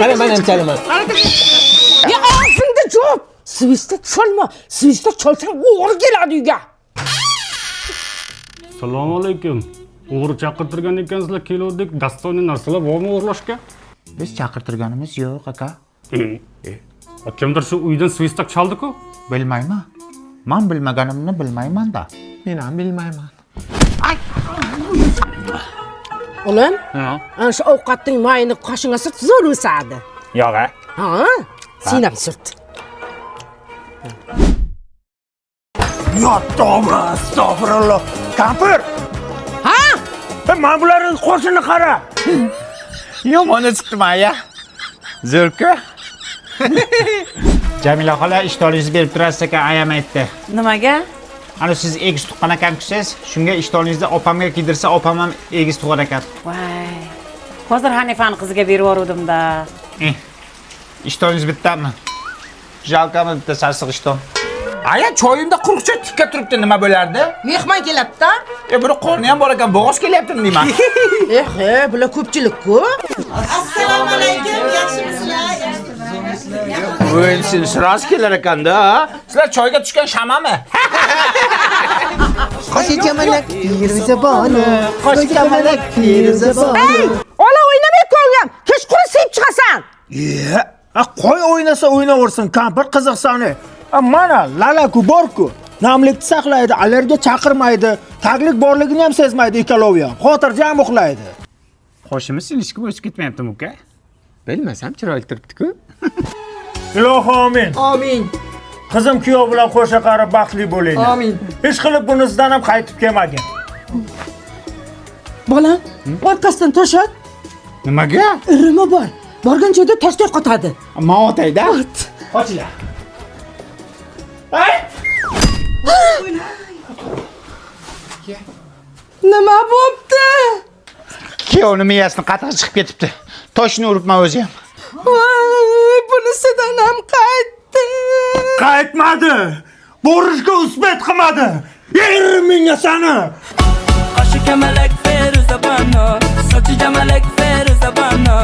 Qara, men ham chalaman. Ya ağzında cevap. Sviste chalma. Sviste chalsang o'g'ri keladi uyga. Assalomu alaykum. O'g'ri chaqirtirgan ekansizlar, keluvdik. Dasto'ni narsalar bormi o'g'irlashga? Biz chaqirtirganimiz yo'q, aka. Kimdir shu uydan svistak chaldi-ku? Bilmayman. Men bilmaganimni bilmayman-da. Men ham bilmayman. Ulan, Ha. ana shu ovqatning mayini qoshingga surt zo'r o'sadi. Yo'q, a. Ha? Sen ham surt. Ya tavba, astagfirullah. Kampir, Ha? men bularning qo'shini qara. Yomon chiqdimi, aya? Zo'rku. Jamila xola ishtoringizni berib turasiz ekan, ayam aytdi. Nimaga? Ana siz egiz tuqqan ekansiz, shunga ishtoringizni opamga kiydirsa, opam ham egiz tug'ar ekan. Voy. Hozir Hanifani qiziga berib yubordim-da. Ishtoringiz bittami? Jalkami bitta sarsiq ishton. Aya, choyimda quruqcha tikka turibdi, nima bo'lardi? Mehmon keladi-da. Buni qorni ham bor ekan, bo'g'oz kelyaptimi deyman. Bular ko'pchilik-ku. Assalomu alaykum, yaxshimisizlar? Voy, siz siraz kelar ekanda. Sizlar choyga tushgan shamami? Qo'shichamalak Firuzaboni, qo'shichamalak Firuzaboni. Ola o'ynamay ko'rgam. Kechqurun sevib chiqasan. Qo'y o'ynasa o'ynaversin, kampir qiziqsani. Mana lalaku borku. Namlikni saqlaydi, allergiya chaqirmaydi, taglik borligini ham sezmaydi ikalovi ham. Xotirjam uxlaydi. Qo'shimiz ilishki o'sib ketmayaptimi, uka? Bilmasam, chiroyli turibdi-ku. Ilohi amin. Amin. Qizim kuyov bilan qo'sha qarab baxtli bo'linglar. Amin. Hech qilib bunisidan ham qaytib kelmagan. Bola, orqasidan to'shat. Nimaga? Irimi bor. Borgan joyda tosh qotadi. Men otayda. Qochinglar. Nima bo'pti? Kuyovni miyasini qattiq chiqib ketibdi. Toshni uribman o'zi ham. Voy, bunisidan ham qaytdi. Qaytmadi. Borishga usbat qilmadi. Yer menga sani. Qoshi kamalak Firuzaboni, sochi jamalak Firuzaboni.